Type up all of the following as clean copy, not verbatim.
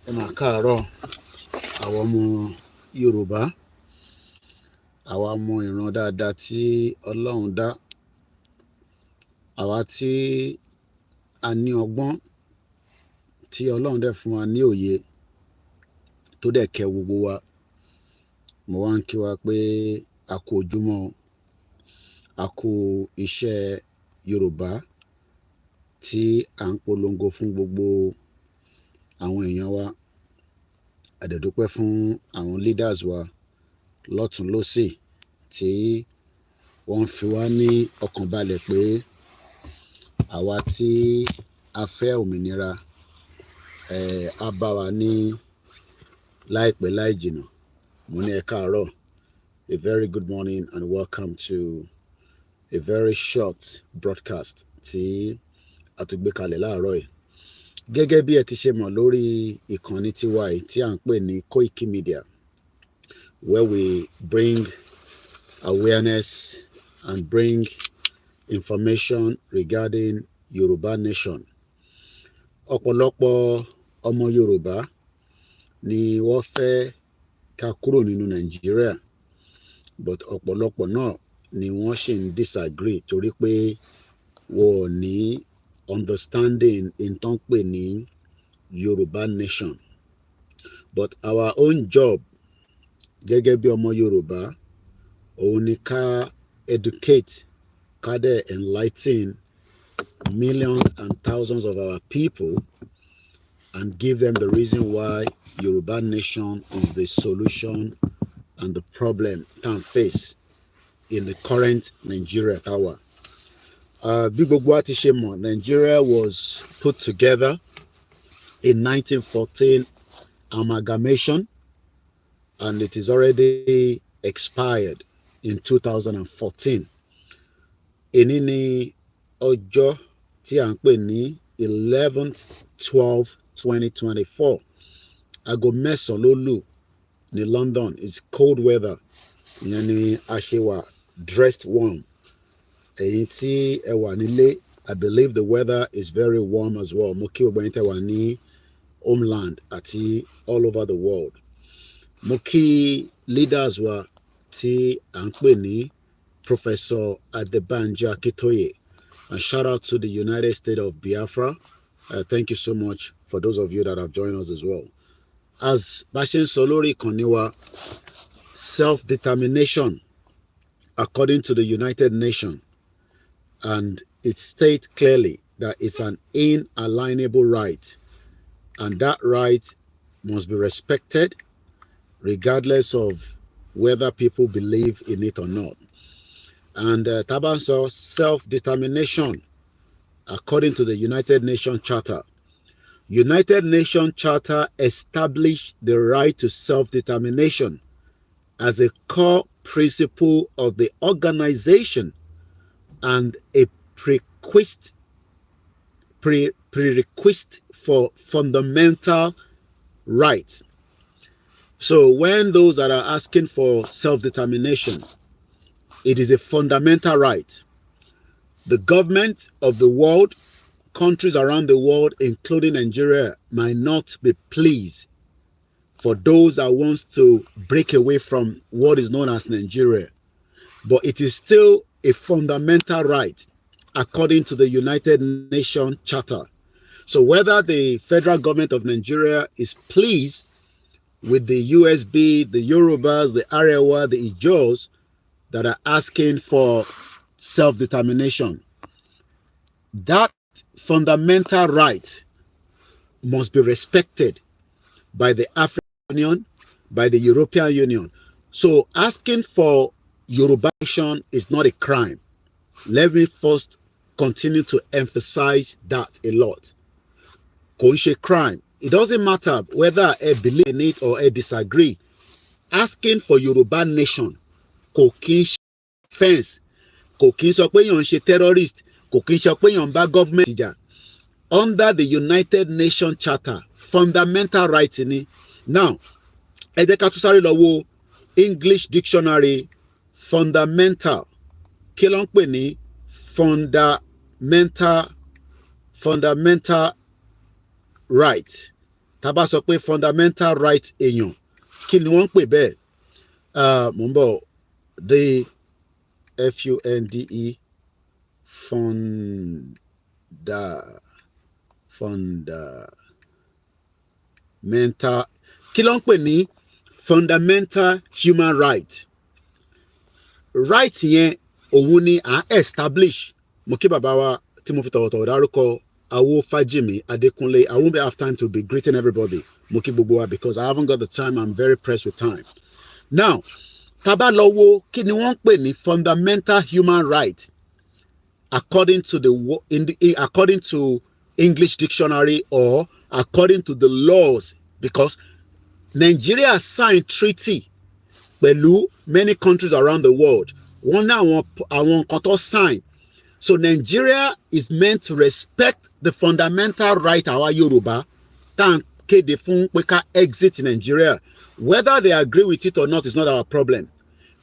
ẹ mà káàárọ̀ àwọn ọmọ Yorùbá, àwa ọmọ ìran dáadáa tí Ọlọ́run dá, àwa tí a ní ọgbọ́n tí Ọlọ́run dẹ̀ fún wa ní òye tó dẹ̀ kẹ́ gbogbo wa. Mo wá ń kí wa pé a kú ojúmọ́, a kú iṣẹ́ Yorùbá tí à ń polongo fún gbogbo àwọn èèyàn wa. A dẹ̀ dúpẹ́ fún àwọn leaders wa lọ́tùn lósì tí wọ́n fi wá ní ọkàn balẹ̀ pé àwa tí a fẹ́ òmìnira á bá wa ní láìpẹ́ láì jìnnà. Mo ní ẹ káàárọ̀, a very good morning and welcome to a very short broadcast tí a tún gbé kalẹ̀ láàárọ̀ yìí. Gẹ́gẹ́ bí ẹ ti ṣe mọ̀ lórí ìkànnì tiwa yìí tí à ń pè ní Koikimedia, where we bring awareness and bring information regarding Yoruba nation. Ọ̀pọ̀lọpọ̀ ọmọ Yorùbá ni wọ́n fẹ́ ká kúrò nínú Nàìjíríà, but ọ̀pọ̀lọpọ̀ náà ni wọ́n ṣì ń disagree torí pé wọ́n ò ní understanding in tó ń pè ní Yoruba nation. But our own job gẹ́gẹ́ bí ọmọ Yorùbá òun ni ká educate, ká dẹ̀ enlighten millions and thousands of our people and give them the reason why Yoruba nation is the solution and the problem can face in the current Nigeria tower. Bí gbogbo wa ti ṣe mọ̀, Nigeria was put together in 1914 amalgamation, and it is already expired in 2014. Èní ni ọjọ́ tí à ń pè ní 11/12/2024. Aago mẹ́sàn-án ló lù ní London. It's cold weather. Ìyẹn ni a ṣe wà dressed warm. Èyí tí ẹ wà nílé, I believe the weather is very warm as well. Mo kí gbogbo ẹ̀yin tẹ́ wà ní homeland àti all over the world. Mo kí leaders wa tí à ń pè ní Professor Adebanji Akitoye, and shout out to the United States of Biafra. Thank you so much for those of you that have joined us as well. As Bashin Solori Koniwa, self-determination according to the United Nations, and it states clearly that it's an inalienable right, and that right must be respected regardless of whether people believe in it or not. And Taban saw self-determination according to the United Nations Charter. United Nations Charter established the right to self-determination as a core principle of the organization and a prerequisite for fundamental rights. So when those that are asking for self-determination, it is a fundamental right. The government of the world, countries around the world, including Nigeria, might not be pleased for those that wants to break away from what is known as Nigeria. But it is still a fundamental right according to the United Nations Charter. So whether the federal government of Nigeria is pleased with the USB, the Yorubas, the Arewa, the Ijos that are asking for self-determination, that fundamental right must be respected by the African Union, by the European Union. So asking for Yoruba nation is not a crime. Let me first continue to emphasize that a lot. Kò ń ṣe crime. It doesn't matter whether I believe in it or I disagree. Asking for Yoruba nation kò kí ń ṣe offense, kò kí ń sọ pé èèyàn ń ṣe terrorist, kò kí ń sọ pé èèyàn ń bá government jà. Under the United Nations Charter, fundamental right ni. Now, ẹ jẹ́ ká tún sáré lọ wo English dictionary fundamental. Kí ló ń pè ní fundamental right? tá bá sọ pé fundamental right èèyàn kí ni wọ́n ń pè bẹ́ẹ̀ mò ń bọ̀ the FUNDE fundamental kí ló ń pè ní fundamental human right yẹn òun ni à establish mo kí bàbá wa tí mo fi tọ̀wọ̀tọ̀wọ̀ dárúkọ Awo Fajimi Adekunle. I won't have time to be greeting everybody mo kí gbogbo wa because I haven't got the time. I'm very pressed with time. Now tá bá lọ wo kí ni wọ́n ń pè ní fundamental human right according to according to English dictionary or according to the laws, because Nigeria signed treaty pẹ̀lú many countries around the world. Wọ́n ní àwọn nǹkan tó sign. So Nigeria is meant to respect the fundamental right àwa Yorùbá tá à ń kéde fún pé ká exit Nigeria. Whether they agree with it or not is not our problem.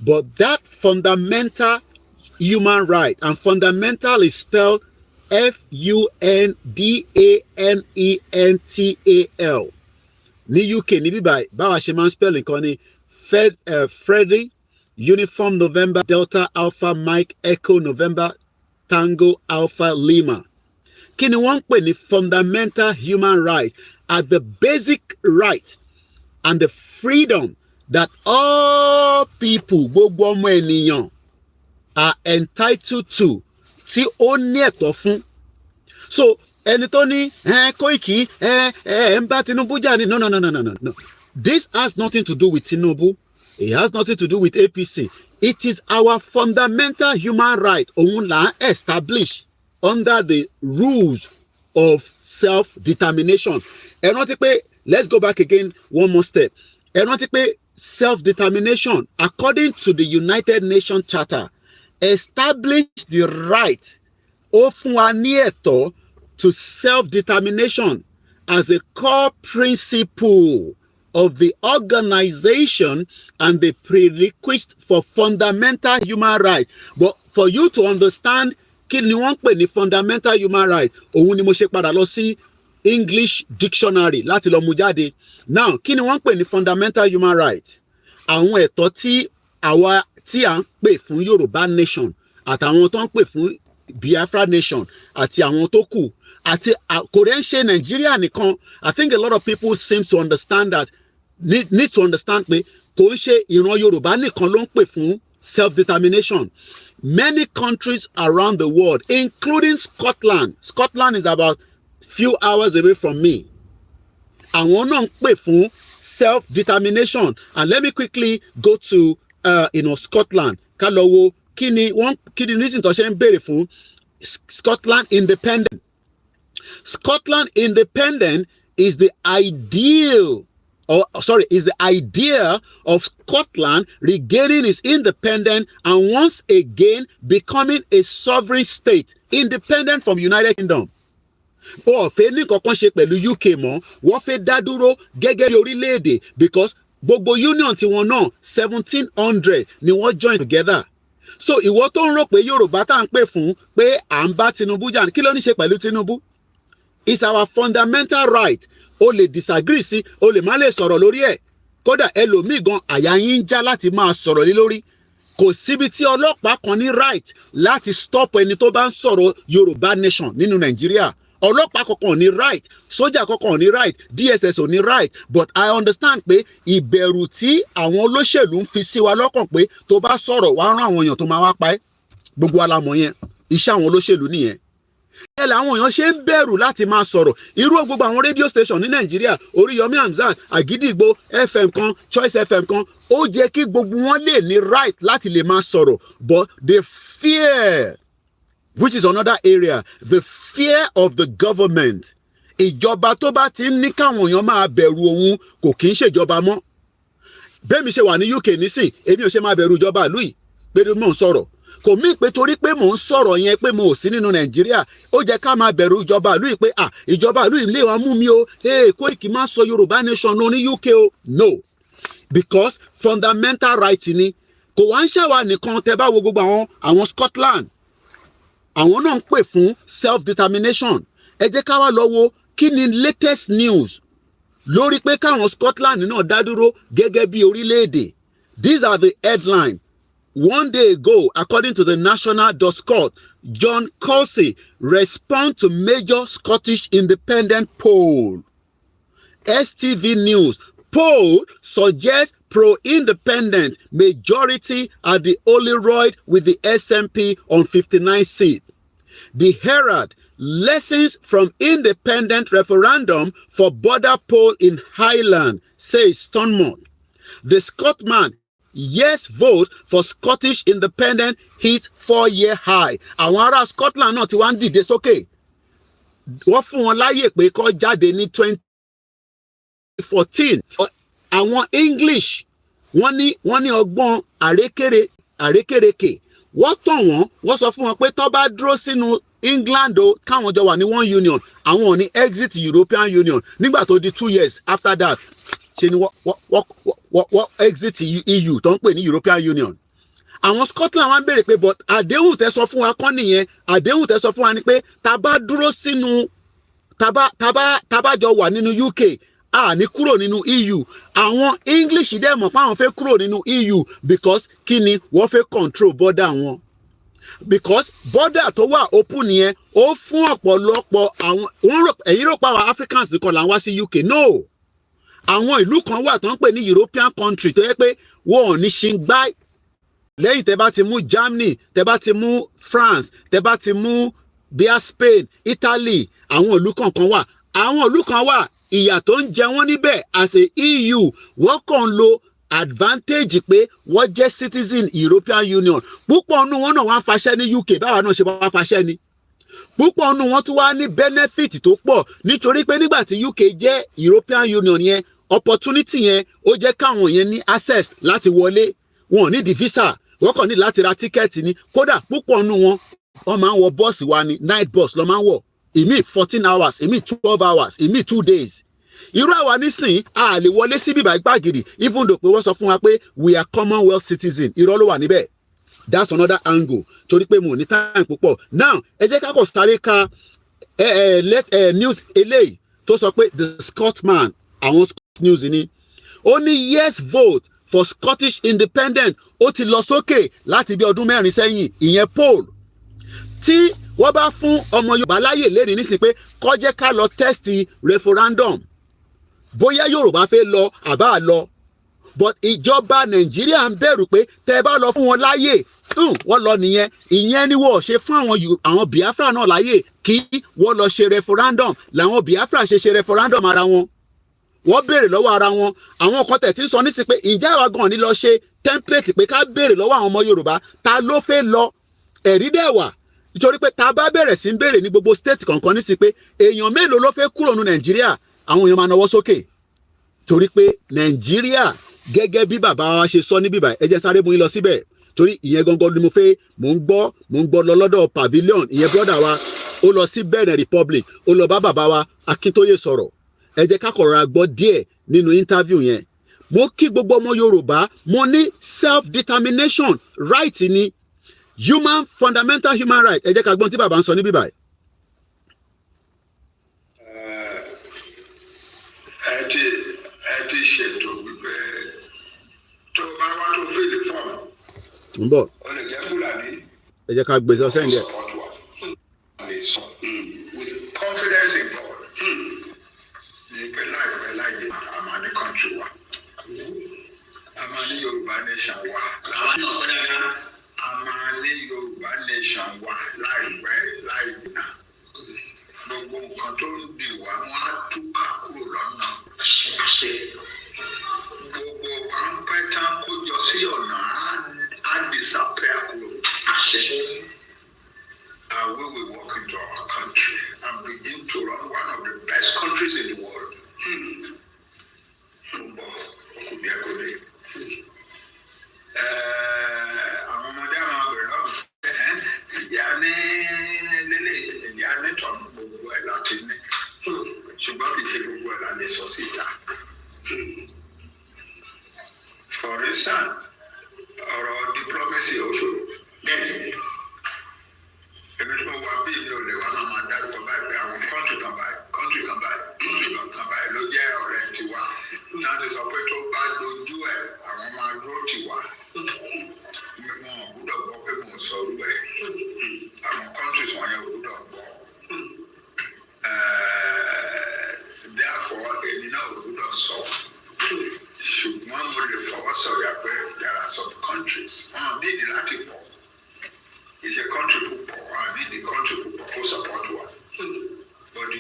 But that fundamental human right, and fundamental is spelled FUNDAMENTAL. Ní UK níbí báyìí báwa ṣe máa ń spell nǹkan ní Freddy Uniform November Delta Alpha Mike Echo November Tango Alpha Lima. Kí ni wọ́n ń pè ní fundamental human right? Are the basic right and the freedom that all people, gbogbo ọmọ ènìyàn, are entitled to, tí ó ní ẹ̀tọ́ fún. So ẹni tó ní Koiki ń bá Tinubu jà ní no. This has nothing to do with Tinubu. It has nothing to do with APC. It is our fundamental human right òun là ń establish under the rules of self-determination. Ẹ rántí pé, let's go back again one more step. Ẹ rántí pé self-determination, according to the United Nations Charter, establish the right ó fún wa ní ẹ̀tọ́ to self-determination as a core principle of the organization and the prerequisite for fundamental human right. But for you to understand kí ni wọ́n pè ní fundamental human right, òun ni mo ṣe padà lọ sí English dictionary láti lọ mú jáde. Now kí ni wọ́n pè ní fundamental human right? Àwọn ẹ̀tọ́ tí àwa tí à ń pè fún Yorùbá nation àtàwọn tó ń pè fún Biafra nation àti àwọn tó kù àti kò rẹ̀ ń ṣe Nàìjíríà nìkan. I think a lot of people seem to understand that need to understand pé kò ń ṣe ìran Yorùbá nìkan ló ń pè fún self-determination. Many countries around the world, including Scotland. Scotland is about few hours away from me. Àwọn náà ń pè fún self-determination. And let me quickly go to Scotland. Ká lọ wo kí ni reason tó ṣe ń béèrè fún Scotland independent. Scotland independent is the idea of Scotland regaining its independence and once again becoming a sovereign state, independent from United Kingdom. Ó fẹ́ ní kankan ṣe pẹ̀lú UK mọ́, wọ́n fẹ́ dá dúró gẹ́gẹ́ bí orílẹ̀-èdè because gbogbo union tiwọn náà 1700 ni wọ́n join together. So ìwọ tó ń rò pé Yorùbá tá à ń pè fún pé à ń bá Tinubu jà kí ló ní ṣe pẹ̀lú Tinubu? It's our fundamental right. O lè disagree sí, o lè má lè sọ̀rọ̀ lórí ẹ̀. Kódà ẹlòmíì gan àyà yín já láti máa sọ̀rọ̀ lé lórí. Kò síbi tí ọlọ́pàá kan ní right láti stop ẹni tó bá ń sọ̀rọ̀ Yorùbá nation nínú Nàìjíríà. Ọlọ́pàá kankan ò ní right, sójà kankan ò ní right, DSS ò ní right. But I understand pé ìbẹ̀rù tí àwọn olóṣèlú ń fi sí wa lọ́kàn pé tó bá sọ̀rọ̀ wá rán àwọn èèyàn tó máa wá pa ẹ́. Gbogbo wa la mọ̀ yẹn. Iṣẹ́ àwọn olóṣèlú nìyẹn. Ẹ làwọn èèyàn ṣe ń bẹ̀rù láti máa sọ̀rọ̀. Irú gbogbo àwọn radio station ní Nàìjíríà, Oríyọmí Hamzat, Àgídìgbò, FM kan, Choice FM kan, ó jẹ́ kí gbogbo wọn lè ní right láti lè máa sọ̀rọ̀. But the fear, which is another area, the fear of the government. Ìjọba tó bá ti ń ní káwọn èèyàn máa bẹ̀rù òun kò kí ń ṣèjọba mọ́. Bẹ́ẹ̀ mi ṣe wà ní UK nísìn, èmi ò ṣe máa bẹ̀rù ìjọba ìlú yìí pé mò ń sọ̀rọ̀. Kò mí pé torí pé mò ń sọ̀rọ̀ yẹn pé mo ò sí nínú Nàìjíríà, ó jẹ́ ká máa bẹ̀rù ìjọba ìlú yìí pé ìjọba ìlú yìí lè wá mú mi o, Koiki máa sọ Yorùbá nation ní UK o. No, because fundamental right ni. Kò wá ń ṣàwà nìkan tẹ́ bá wo gbogbo àwọn Scotland. Àwọn náà ń pè fún self-determination. Ẹ jẹ́ ká wá lọ wo kí ni latest news lórí pé káwọn Scotland náà dá dúró gẹ́gẹ́ bí orílẹ̀-èdè. These are the headlines. One day ago, according to the National.Scot, John Corsey responds to major Scottish independent poll. STV News poll suggests pro-independent majority at the Holyroyd with the SNP on 59 seats. The Herald, lessons from independent referendum for border poll in Highland, says Stonmont. The Scotsman, yes vote for Scottish independent hit 4-year high. Àwọn ará Scotland náà ti wá ń dìde sókè. Wọ́n fún wọn láyè pé kó jáde ní 2014. Àwọn English wọ́n ní ọgbọ́n àrékèrèkè. Wọ́n tàn wọ́n sọ fún wọn pé tó bá dúró sínú England o káwọn jọ wà ní one union, àwọn ò ní exit European Union. Nígbà tó di 2 years after that, ṣe ni wọ́n exit EU tó ń pè ní European Union. Àwọn Scotland wá ń béèrè pé but àdéhùn tẹ́ sọ fún wa kọ́ nìyẹn. Àdéhùn tẹ́ sọ fún wa ni pé tá bá dúró sínú tá bá jọ wà nínú UK ní kúrò nínú EU. Àwọn English dẹ̀ mọ̀ pé àwọn fẹ́ kúrò nínú EU because kí ni wọ́n fẹ́ control border wọn. Because border tó wà open yẹn ó fún ọ̀pọ̀lọpọ̀ àwọn ẹ̀yin rò pa àwọn Africans nìkan là ń wá sí UK. No. Àwọn ìlú kan wà tó ń pè ní European country tó yẹ pé wọn ò ní ṣingbá. Lẹ́yìn tẹ́ bá ti mú Germany, tẹ́ bá ti mú France, tẹ́ bá ti mú bíi Spain, Italy, àwọn ìlú kankan wà. Àwọn ìlú kan wà ìyà tó ń jẹ wọ́n níbẹ̀ as a EU wọ́n kàn lo advantage pé wọ́n jẹ́ citizen European Union. Púpọ̀ nínú wọn náà wá ń faṣẹ́ ní UK báwa náà ṣe wá faṣẹ́ ni. Púpọ̀ nínú wọn tún wá ní benefit tó pọ̀ nítorí pé nígbà tí UK jẹ́ European Union yẹn opportunity yẹn ó jẹ́ káwọn yẹn ní access láti wọlé. Wọn ò ní di visa, wọ́n kàn ní láti ra tíkẹ́ẹ̀tì ni. Kódà púpọ̀ nínú wọn máa ń wọ bọ́ọ̀sì wa ni, night bus ló máa ń wọ̀. Ìmí 14 hours, ìmí 12 hours, ìmí 2 days. Irú àwa nísìn a lè wọlé sí bíbá ìgbàgìrì even though pé wọ́n sọ fún wa pé we are Commonwealth citizen. Irọ́ ló wà níbẹ̀. That's another angle. Torí pé mo ní time púpọ̀. Now ẹ jẹ́ ká kọ̀ sáré ka news eléyìí tó sọ pé the Scotsman, àwọn Scott News ni. Ó ní yes vote for Scottish independent ó ti lọ sókè láti bí ọdún 4 sẹ́yìn. Ìyẹn poll. Tí wọ́n bá fún ọmọ Yorùbá láyè lẹ́rìí nísìn pé kó jẹ́ ká lọ test referendum. Bóyá Yorùbá fẹ́ lọ àbá lọ. But ìjọba Nàìjíríà ń bẹ̀rù pé tẹ́ bá lọ fún wọn láyè wọ́n lọ nìyẹn. Ìyẹn ni wọ́n ṣe fún àwọn Biafra náà láyè kí wọ́n lọ ṣe referendum. Làwọn Biafra ṣe referendum ara wọn. Wọ́n béèrè lọ́wọ́ ara wọn. Àwọn kan tẹ̀ tí ń sọ nísìn pé ìjà àwa gan ni lọ ṣe template pé ká béèrè lọ́wọ́ àwọn ọmọ Yorùbá ta ló fẹ́ lọ. Ẹ̀rí dẹ̀ wà. Nítorí pé tá bá bẹ̀rẹ̀ sí ń béèrè ní gbogbo state kankan nísìn pé èèyàn mélòó ló fẹ́ kúrò ní Nàìjíríà, àwọn èèyàn máa nawọ́ sókè. Torí pé Nàìjíríà gẹ́gẹ́ bí bàbá wa ṣe sọ ní bíbá ẹ jẹ́ sáré mú yín lọ síbẹ̀. Torí ìyẹn gangan ni mò ń gbọ́ lọ lọ́dọ̀ pavilion. Ìyẹn brother wa ó lọ sí Benin Republic, ó lọ bá bàbá wa Akíntóyè sọ̀rọ̀. Ẹ jẹ́ ká kọ̀rọ̀ gbọ́ díẹ̀ nínú interview yẹn. Mo kí gbogbo ọmọ Yorùbá, mo ní self determination right ni fundamental human right. Ẹ jẹ́ ká gbọ́n tí bàbá ń sọ ní bíbá. Ẹ ti ṣètò wípé tó bá wá tó fìlì fọ́ọ̀mù. ń bọ̀. Ó lè jẹ́ Fúlàní. Ẹ jẹ́ ká gbèsè ọ̀sẹ̀ ǹjẹ́. With confidence in God. Ní pé láìpẹ́ láìjẹ́ a máa ní country wa. A máa ní Yorùbá nation wa. A máa ní Yorùbá nation wa láìpẹ́ láìjẹ́. Gbogbo nǹkan tó ń di wá wọn á túkà kúrò lọ́nà ṣe. Gbogbo pàǹpẹ́ tán kó jọ sí ọ̀nà á disappear kúrò ṣe. And we will walk into our country and begin to run one of the best countries in the world. Àwọn ọmọdé àwọn àgbẹ̀ lọ́wọ́ ìjà ní lélẹ̀ ìjà ní tọ́nu gbogbo ẹ̀ láti ní ṣùgbọ́n kì í ṣe gbogbo ẹ̀ láti sọ síta. For instance, ọ̀rọ̀ diplomacy òṣòro bẹ́ẹ̀ èmi tí mo wà bí mi ò lè wá náà máa dárúkọ báyìí pé àwọn kọ́ńtì kan báyìí ló jẹ́ ọ̀rẹ́ ti therefore èmi náà ò gbọ́dọ̀ sọ ṣùgbọ́n mo lè fọwọ́ sọ̀yà pé there are some countries wọ́n nídìí láti pọ̀ ìṣe country púpọ̀ wọ́n nídìí country púpọ̀ kó support wa but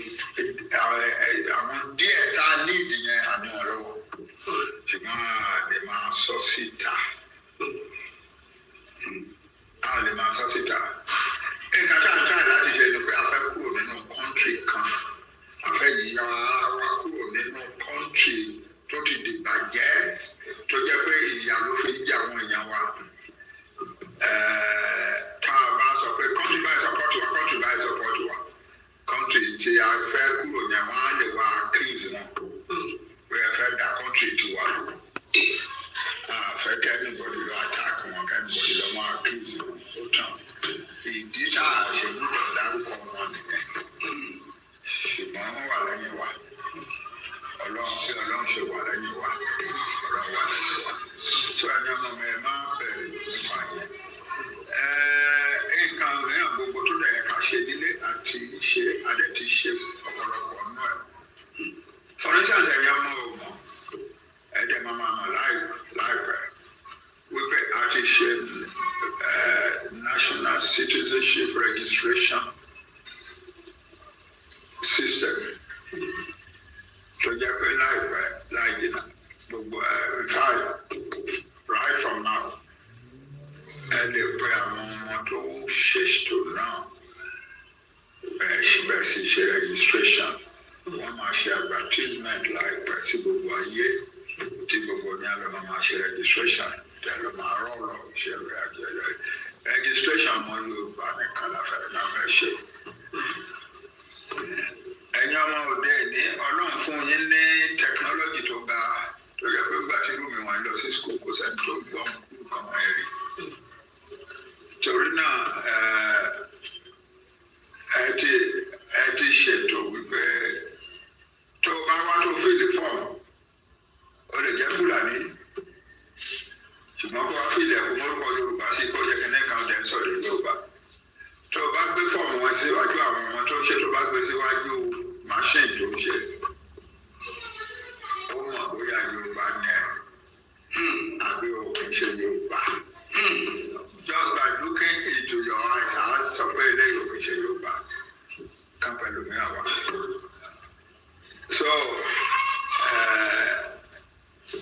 àwọn díẹ̀ tá a nídìí yẹn àní wọn lọ́wọ́ ṣùgbọ́n àlè máa sọ síta nǹkan tá à ń tà láti ṣe ni pé a fẹ́ kúrò nínú country kan a fẹ́ yíya wa kúrò nínú country tó ti dìbàjẹ́ tó jẹ́ pé ìyà ló fi ń jẹ àwọn èèyàn wa tá a bá sọ pé country by support wa country by support wa country tí a fẹ́ kúrò yẹn wọ́n á lè wá accuse wọn pé ẹ fẹ́ da country tiwa lò fẹ́ kẹ́ anybody lọ attack wọn kẹ́ anybody lọ máa accuse wọn ó tàn ìdí tá a ṣe gbọ́dọ̀ dárúkọ wọn nìyẹn ṣùgbọ́n wọ́n wà lẹ́yìn wa ọlọ́run ṣe wà lẹ́yìn wa ọlọ́run wà lẹ́yìn wa tó ẹni ọmọ mi ẹ máa bẹ̀rẹ̀ nípa yẹn nǹkan mìíràn gbogbo tó dẹ̀ yẹ ká ṣe nílé àti ṣe adẹ̀ ti ṣe ọ̀pọ̀lọpọ̀ nú ẹ̀ for instance ẹ̀yẹ ọmọ ọmọ ẹ̀dẹ̀ máa mọ̀ láìpẹ́ wípé a ti ṣe national citizenship registration system tó jẹ́ pé láìpẹ́ láìjìnà gbogbo right from now ẹ lè pe àwọn ọmọ tó ṣètò náà bẹ́ẹ̀ sì ṣe registration wọ́n máa ṣe advertisement láìpẹ́ sí gbogbo ayé tí gbogbo ní àlọ́ máa ṣe registration tẹ̀lé máa rọ̀rọ̀ ṣe registration ọmọ Yorùbá nìkan láfẹ́ ṣe. ẹ̀yin ọmọ òde ní Ọlọ́run fún yín ní technology tó ga tó yẹ pé gbà tí rúmi wọn lọ sí school kò sẹ́ni tó gbọ́n kúrò kan wọ́n rí. torí náà ẹ ti ṣètò wípé tó bá wá tó fìlì fọ́ọ̀mù ó lè jẹ́ Fúlàní ṣùgbọ́n kó wá fìlì ẹ̀kọ́ mórúkọ Yorùbá sí kó jẹ́ kẹ́nẹ́ kan dẹ̀ ń sọ̀rọ̀ Yorùbá tó bá gbé fọ́ọ̀mù wọn síwájú àwọn ọmọ tó ń ṣe tó bá gbé síwájú machine tó ń ṣe ó mọ̀ bóyá Yorùbá ní ẹ̀ àbí òkè ṣe Yorùbá just by looking into your eyes á sọ pé ilé òkè ṣe Yorùbá kan pẹ̀lú mìíràn wá so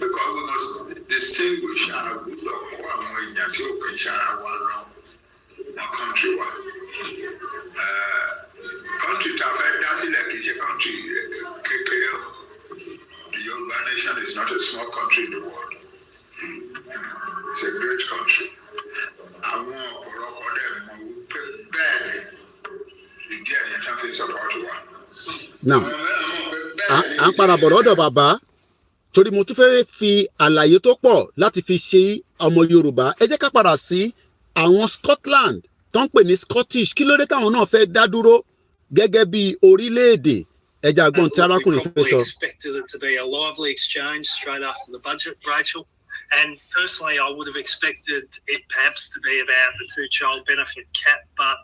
because we must distinguish our good of àwọn èèyàn tí òkè ṣara wa lọ wọn country wa country tá a fẹ́ dá sílẹ̀ kì í ṣe country kékeré o the Yoruba nation is not a small country in the world it's a great country àwọn ọ̀pọ̀lọpọ̀ dẹ̀ mọ̀ wípé bẹ́ẹ̀ ni ìdí ẹ̀ ní ẹ̀ta fi support wa. now à ń padà bọ̀ lọ́dọ̀ bàbá torí mo tún fẹ́ fi àlàyé tó pọ̀ láti fi ṣe ọmọ Yorùbá ẹ jẹ́ ká padà sí àwọn Scotland tó ń pè ní Scottish kí ló dé táwọn náà fẹ́ dá dúró gẹ́gẹ́ bí orílẹ̀-èdè ẹja àgbọ̀n tí arákùnrin fẹ́ sọ. Expected it to be a lively exchange straight after the budget, Rachel. And personally, I would have expected it perhaps to be about the two-child benefit cap, but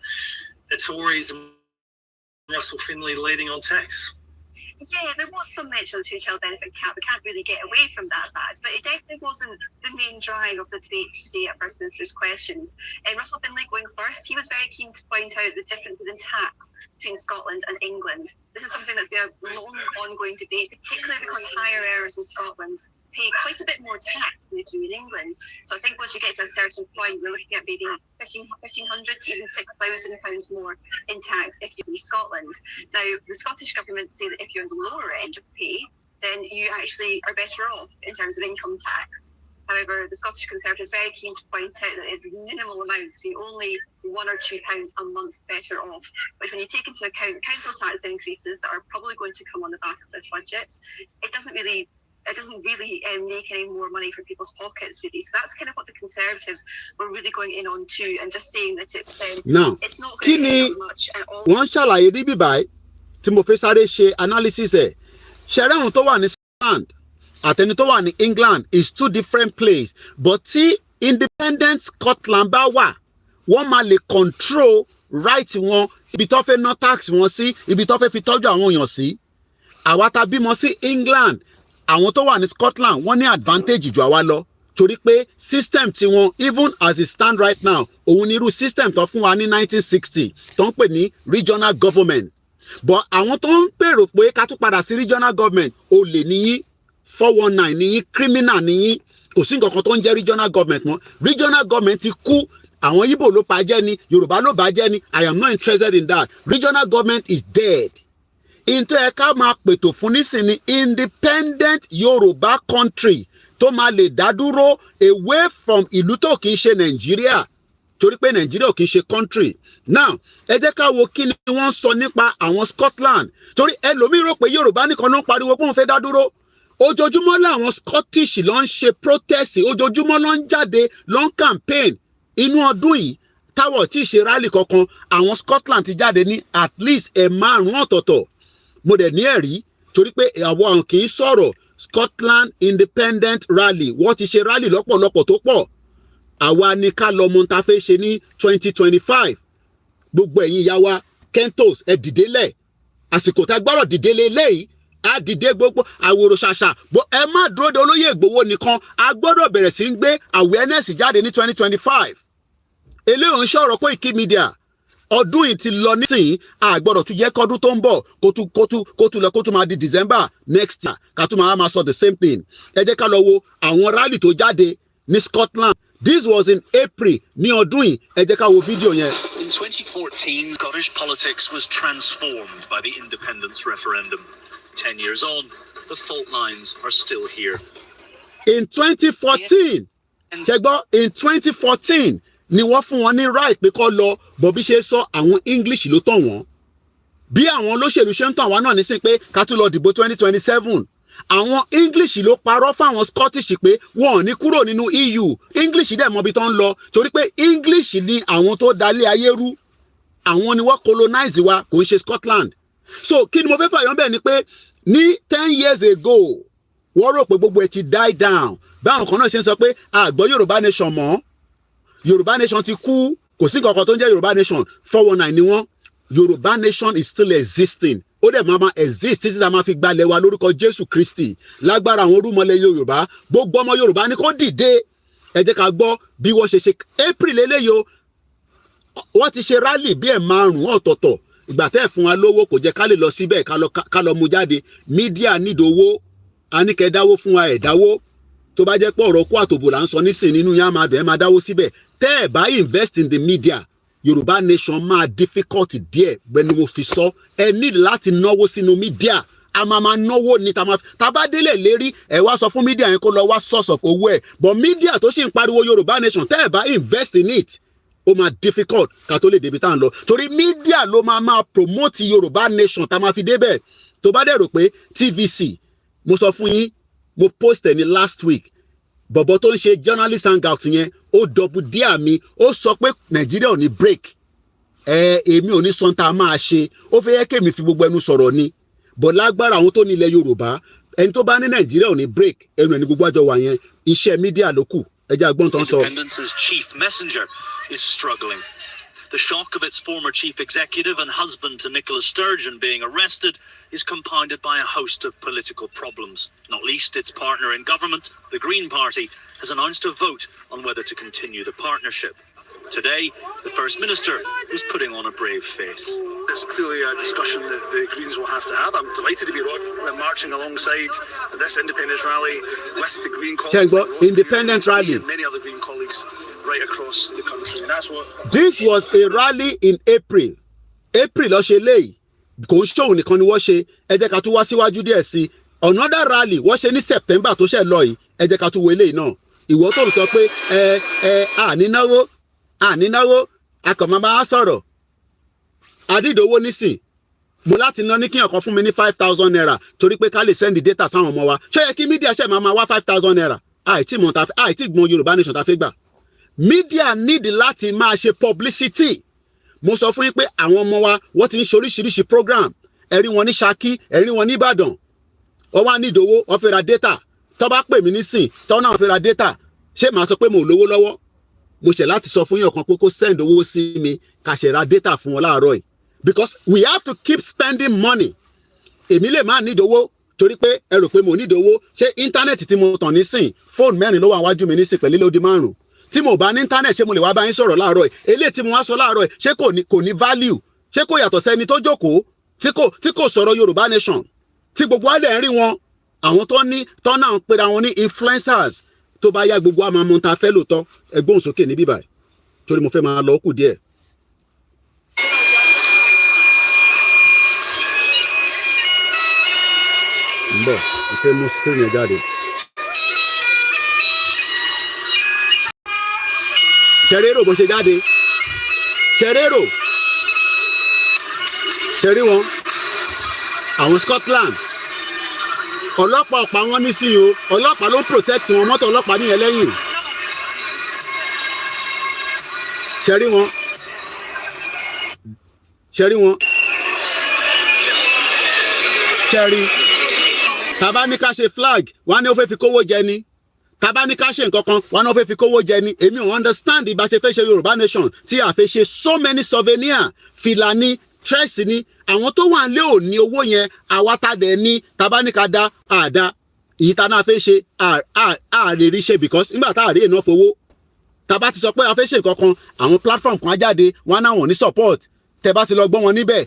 the Tories and Russell Finley leading on tax. Yeah, there was some mention of the two-child benefit cap. We can't really get away from that fact, but it definitely wasn't the main drive of the debates today at First Minister's questions. Russell Finley going first, he was very keen to point out the differences in tax between Scotland and England. This is something that's been a long ongoing debate, particularly because higher earners in Scotland pay quite a bit more tax than they do in England. So I think once you get to a certain point, we're looking at maybe £1,500 to even £6,000 more in tax if you're in Scotland. Now, the Scottish government say that if you're in the lower end of pay, then you actually are better off in terms of income tax. However, the Scottish Conservatives are very keen to point out that it's minimal amounts, being only £1 or £2 a month better off. But when you take into account council tax increases that are probably going to come on the back of this budget, it doesn't really make any more money for people's pockets, really. So that's kind of what the Conservatives were really going in on too, and just saying that it's not going to help much at all. Wọ́n ṣàlàyé níbí báyìí tí mo fẹ́ sáré ṣe analysis ẹ̀ ṣẹ̀rẹ́ ohun tó wà ní Scotland àtẹni tó wà ní England is two different places, but tí independent Scotland bá wà wọ́n máa lè control right wọn ibi tó fẹ́ ná tax wọn sí ibi tó fẹ́ fi tọ́jú àwọn èèyàn sí. àwa tá bímọ sí England àwọn tó wà ní Scotland wọ́n ní advantage jù àwa lọ torí pé system tiwọn even as it stand right now òun ni irú system tó fún wa ní 1960 tó ń pè ní regional government but àwọn tó ń pèrò pé ká tún padà sí regional government olè níyí 419 níyí criminal níyí kò sí nǹkan kan tó ń jẹ́ regional government mọ́ regional government ti kú àwọn Ìgbò ló pa jẹ́ ni Yorùbá ló bá jẹ́ ni I am not interested in that regional government is dead ìntẹ́ ẹ̀ka máa pètò fún nísìnyí independent Yorùbá country tó máa lè dá dúró away from ìlú tó kì í ṣe Nàìjíríà torí pé Nàìjíríà ò kì í ṣe country now ẹ jẹ́ ká wo kí ni wọ́n sọ nípa àwọn Scotland torí ẹlòmíì rò pé Yorùbá nìkan ló ń pariwo pé wọ́n fẹ́ dá dúró ojoojúmọ́ làwọn Scottish ló ń ṣe protest ojoojúmọ́ ló ń jáde ló ń campaign inú ọdún yìí táwọn tí ì ṣe rally kankan àwọn Scotland ti jáde ní at least márùn-ún ọ̀tọ̀ọ̀tọ̀ mo dẹ̀ ní ẹ̀rí torí pé àwọn kì í sọ̀rọ̀ Scotland independent rally wọ́n ti ṣe rally lọ́pọ̀lọpọ̀ tó pọ̀ àwa ni ká lọ mọ ta fẹ́ ṣe ní 2025 gbogbo ẹ̀yin ìyá wa kentos ẹ dìde lẹ̀ àsìkò tá gbọ́dọ̀ dìde lélẹ́yìí a dìde gbogbo àwòrò ṣàṣà ẹ má dúró de olóyè Ìgbòho nìkan a gbọ́dọ̀ bẹ̀rẹ̀ sí ń gbé awareness jáde ní 2025 eléyìí ń ṣọ̀rọ̀ Koikimedia ọdún yìí ti lọ nísìnyí a gbọ́dọ̀ tún jẹ́ kọ́dún tó ń bọ̀ kó tún máa di December next year ká tún máa sọ the same thing ẹ jẹ́ ká lọ wo àwọn rally tó jáde ní Scotland this was in April ní ọdún yìí ẹ jẹ́ ká wo fídíò yẹn. In 2014, Scottish politics was transformed by the independence referendum. 10 years on, the fault lines are still here. In 2014, ṣẹgbọ́ in 2014 ni wọ́n fún wọn ní right pé kó lọ bọ̀ bí ṣe sọ àwọn English ló tàn wọ́n bí àwọn olóṣèlú ṣe ń tàn wá náà nísìn pé ká tún lọ dìbò 2027 àwọn English ló parọ́ fáwọn Scottish pé wọn ò ní kúrò nínú EU English dẹ̀ mọ́bi tó ń lọ torí pé English ni àwọn tó dalé ayé rú àwọn ni wọ́n colonize wa kò ń ṣe Scotland so kí ni mo fẹ́ fàyọ́ bẹ́ẹ̀ ni pé ní 10 years ago wọ́n rò pé gbogbo ẹ̀ ti die down báwọn kan náà ṣe ń sọ pé àgbọ̀ Yorùbá nation mọ́ Yorùbá nation ti kú kò sí nǹkan kan tó ń jẹ́ Yorùbá nation 419 ni wọ́n Yorùbá nation is still existing ó dẹ̀ máa exist títí tá a máa fi gbalẹ̀ wa lórúkọ Jésù Kristi lágbára àwọn orúmọlẹ̀ Yorùbá gbogbo ọmọ Yorùbá ni kò dìde ẹ jẹ́ ká gbọ́ bí wọ́n ṣe April eléyìí o wọ́n ti ṣe rally bí ẹ̀ márùn-ún ọ̀tọ̀ọ̀tọ̀ ìgbà tẹ́ ẹ̀ fún wa lówó kò jẹ́ ká lè lọ síbẹ̀ ká lọ mú jáde mídíà nídòwó a ní kẹ́ dáwó fún wa ẹ̀ dáwó tó bá jẹ́ pé ọ̀rọ̀ kó àtòbò là ń sọ nísìn nínú yá máa dùn ẹ́ máa dáwó síbẹ̀ tẹ́ ẹ̀ bá invest in the media Yorùbá nation máa difficult díẹ̀ gbẹni mo fi sọ ẹ ní láti náwó sínú media a máa náwó ní ta bá délé lérí ẹ wá sọ fún media yẹn kó lọ wá source of owó ẹ but media tó sì ń pariwo Yorùbá nation tẹ́ ẹ̀ bá invest in it ó máa difficult ká tó lè débi tá à ń lọ torí media ló máa promote Yorùbá nation tá máa fi débẹ̀ tó bá dẹ̀ rò pé TVC mo sọ fún yín mo post ẹ̀ ní last week bọ̀bọ̀ tó ń ṣe journalist hangout yẹn ó dọ̀bù díà mi ó sọ pé Nàìjíríà ò ní break èmi ò ní sọ tá a máa ṣe ó fẹ́ yẹ kémi fi gbogbo ẹnu sọ̀rọ̀ ni bọ̀ lágbára àwọn tó ní ilẹ̀ Yorùbá ẹni tó bá ní Nàìjíríà ò ní break ẹnu ẹni gbogbo àjọ wà yẹn iṣẹ́ media ló kù ẹjẹ́ àgbọ̀n tó ń sọ. Independence's chief messenger is struggling. The shock of its former chief executive and husband to Nicola Sturgeon being arrested is compounded by a host of political problems. Not least, its partner in government, the Green Party, has announced a vote on whether to continue the partnership. Today, the First Minister is putting on a brave face. It's clearly a discussion that the Greens will have to have. I'm delighted to be marching alongside this independence rally with the Green colleagues. Independence rally. And many other Green colleagues right across the country. And that's what... This was a rally in April. April ló ṣe léyìí. Kò ń ṣòwò nìkan ni wọ́n ṣe. Ẹ jẹ́ ká tún wá síwájú díẹ̀ sí. Another rally wọ́n ṣe ní September tó ṣẹ̀ lọ yìí. Ẹ jẹ́ ká tún wo eléyìí náà. Ìwọ tó ń sọ pé ànínáwó akọ̀mọ́ bá sọ̀rọ̀ àdídòwó nísìn mo láti ná ní kí ọ̀kan fún mi ní 5,000 naira torí pé ká lè send data sáwọn ọmọ wa ṣé yẹ kí mídíà ṣe máa wá 5,000 naira àìtí gbọ́n Yorùbá nation ta fẹ́ gbà mídíà need láti máa ṣe publicity mo sọ fún yín pé àwọn ọmọ wa wọ́n ti ń ṣe oríṣiríṣi program ẹ̀rí wọn ní Ṣakí ẹ̀rí wọn ní Ìbàdàn wọ́n wá nídòwó wọ́n fẹ́ ra data tó bá pè mí nísìn tó náà fẹ́ ra data ṣé màá sọ pé mo lówó lọ́wọ́ mo ṣe láti sọ fún yín ọ̀kan pé kó send owó sí mi ká ṣe ra data fún wọn láàárọ̀ yìí because we have to keep spending money èmi lè má nídìí owó torí pé ẹ rò pé mo nídìí owó ṣé íńtánẹ́ẹ̀tì tí mo tàn nísìn fóònù 4 ló wà wájú mi nísìn pẹ̀lú lódì 5 tí mo bá ní íńtánẹ́ẹ̀tì ṣé mo lè wá bá yín sọ̀rọ̀ láàárọ̀ ẹ̀ eléyìí tí mo wá sọ láàárọ̀ ẹ̀ ṣé kò ní value ṣé kò yàtọ̀ sẹ́ni tó jókòó tí kò sọ̀rọ̀ Yorùbá nation tí gbogbo alẹ́ ń rí wọn àwọn tó náà ń pera wọn ní influencers tó bá yá gbogbo àmọ́ ọmọ ta fẹ́ lóòótọ́ ẹgbọ́n sókè níbí báyìí torí mo fẹ́ máa lọ kù díẹ̀. ń bọ̀ ìfẹ́ mú screen yẹn jáde. ṣẹ̀rẹ́rò bó ṣe jáde ṣẹ̀rẹ́rò ṣẹ̀rí wọn àwọn Scotland ọlọ́pàá ọ̀pá wọn ní sí o ọlọ́pàá ló ń protect wọn mọ́tò ọlọ́pàá nìyẹn lẹ́yìn ṣẹ̀rí wọn ṣẹ̀rí tàbá ní ká ṣe flag wọn ní ó fẹ́ fi kówó jẹ ni tàbá ní ká ṣe nǹkan kan wọn ní ó fẹ́ fi kówó jẹ ni èmi ò understand ìbá ṣe fẹ́ ṣe Yorùbá nation tí a fẹ́ ṣe so many souvenir fìlà ní stress ni àwọn tó wà nílé ò ní owó yẹn àwa tá dẹ̀ ní tàbá ní ká dá àdá èyí tá náà fẹ́ ṣe ààrẹ rí ṣe because nígbà tá àárẹ̀ náà fowó tàbá ti sọ pé a fẹ́ ṣe nǹkan kan àwọn platform kan á jáde wọn náà wọ́n ní support tẹ́ bá ti lọ gbọ́ wọn níbẹ̀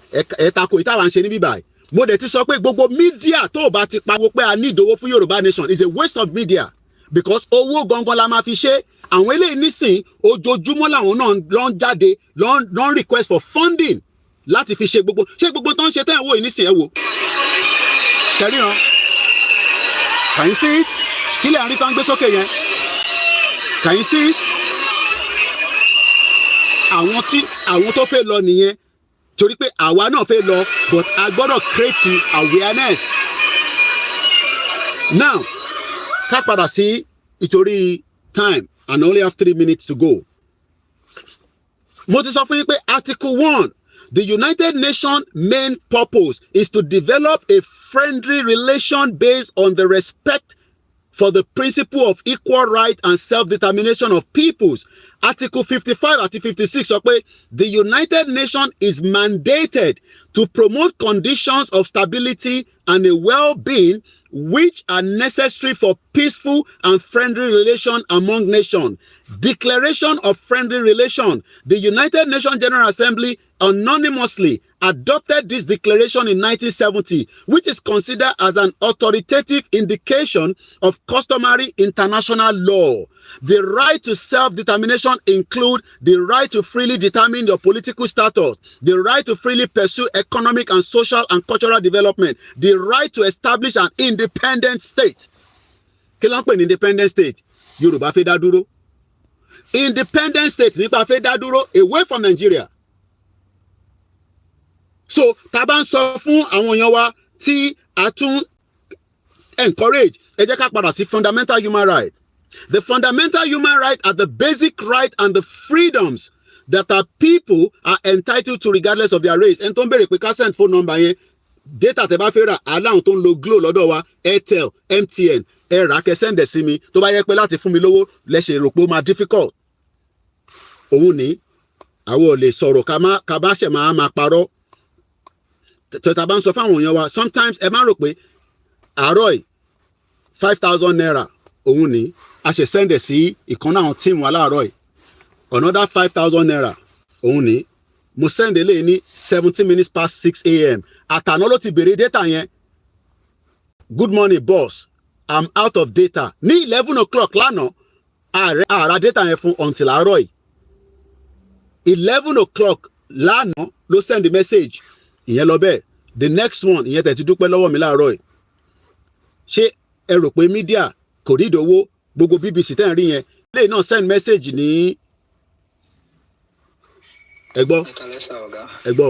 ẹ̀ tako ìtawà ń ṣe níbí báyìí mo dẹ̀ ti sọ pé gbogbo mídíà tó bá ti pariwo pé a ní ìdòwò fún Yorùbá nation is a waste of media because owó gangan la máa fi ṣe àwọn eléyìí nísìn ojoojúmọ́ làwọn náà lọ ń jáde lọ ń request for funding láti fi ṣe gbogbo tó ń ṣe tẹ́ ẹ̀ wò yìí nísìn ẹ̀ wò ṣẹ̀ríran can you see kí lè àárín tó ń gbé sókè yẹn can you see àwọn tó fẹ́ lọ nìyẹn torí pé àwa náà fẹ́ lọ but a gbọ́dọ̀ create awareness now ká padà sí ìtorí time and only have 3 minutes to go mo ti sọ fún yín pé Article 1 the United Nations main purpose is to develop a friendly relation based on the respect for the principle of equal right and self-determination of peoples. Article 55 àti 56 sọ pé the United Nations is mandated to promote conditions of stability and a well-being which are necessary for peaceful and friendly relation among nations. Declaration of friendly relation. The United Nations General Assembly anonymously adopted this declaration in 1970, which is considered as an authoritative indication of customary international law. The right to self-determination include the right to freely determine your political status, the right to freely pursue economic and social and cultural development, the right to establish an independent state. Kí ló ń pè ní independent state? Yorùbá fẹ́ dá dúró. Independent state nípa fẹ́ dá dúró away from Nigeria. So tá bá ń sọ fún àwọn èèyàn wa tí a tún encourage ẹ jẹ́ ká padà sí fundamental human right. The fundamental human rights are the basic right and the freedoms that our people are entitled to regardless of their race. Ẹni tó ń béèrè pé ká send phone number yẹn data tẹ́ bá fẹ́ rà aláwọn tó ń lo Glo lọ́dọ̀ wa Airtel MTN ẹ rà kẹ́ send ẹ̀ sí mi tó bá yẹ pé láti fún mi lówó lẹ́sẹ̀ rò pé ó máa difficult. Òun ni àwọn ò lè sọ̀rọ̀ ká bá ṣẹ̀ máa parọ́. Tẹ̀tà bá ń sọ fáwọn èèyàn wa sometimes ẹ máa rò pé àárọ̀ yìí 5,000 naira òun ni a ṣe send ẹ̀ sí ìkan náà team wa láàárọ̀ yìí another 5,000 naira òun ni mo send eléyìí ní 17 minutes past 6 a.m. àtàná ló ti bèrè data yẹn good morning boss I'm out of data ní 11 o'clock lánàá ààrà data yẹn fún until àárọ̀ yìí 11 o'clock lánàá ló send the message ìyẹn lọ bẹ́ẹ̀ the next one ìyẹn tẹ̀ ti dúpẹ́ lọ́wọ́ mi láàárọ̀ yìí ṣé ẹ rò pé mídíà kò ní ìdówó gbogbo BBC tẹ́ ń rí yẹn lè náà send message ní ẹgbọ́ ẹgbọ́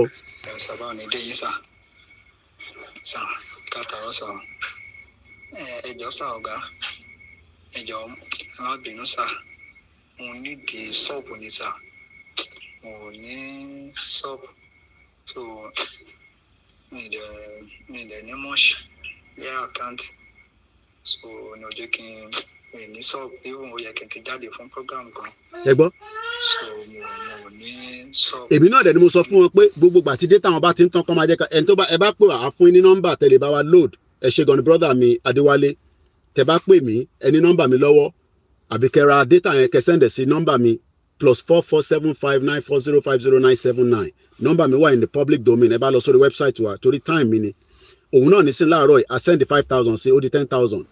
sábà ní déyìn sá kàtàrọ sá ẹjọ sá ọ̀gá ẹjọ alábìínú sá mo nídìí ṣọ́ọ̀bù ní sá mo ní ṣọ́ọ̀bù so mi dẹ̀ ní mọ́ṣ bí àkáǹtì so ní ọjọ́ kí n ní ṣọ́ọ̀bù even ó yẹ kí n ti jáde fún program gan. ẹ gbọ́ mo ní sọ. èmi náà dẹ̀ ni mo sọ fún wọn pé gbogbo ìgbà tí data wọn bá ti ń tán kọ́ máa jẹ́ ká ẹni tó bá ẹ bá pè wá fún yín ní nọ́mbà tẹ̀lé bá wa load ẹ ṣe gan ni brother mi Adéwálé tẹ bá pè mí ẹni nọ́mbà mi lọ́wọ́ àbí kẹ́ ra data yẹn kẹ́ sẹ́ndẹ̀ sí nọ́mbà mi +447594050979 nọ́mbà mi wà in the public domain ẹ bá lọ sórí website wa torí time mi ni òun náà ní sí láàárọ̀ yìí I send 5,000 sí ó di 10,000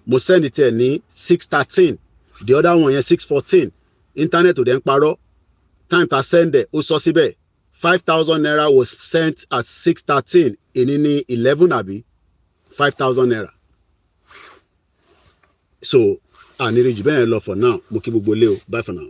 mo send tiẹ̀ ní 6:13 the other one yẹn 6:14 internet ò dẹ̀ ń parọ́ time ta send ẹ̀ ó sọ síbẹ̀ 5,000 naira was sent at 6:13 èní ní 11 àbí 5,000 naira so àníri jù bẹ́ẹ̀ lọ for now mo kí gbogbo lé o bye for now.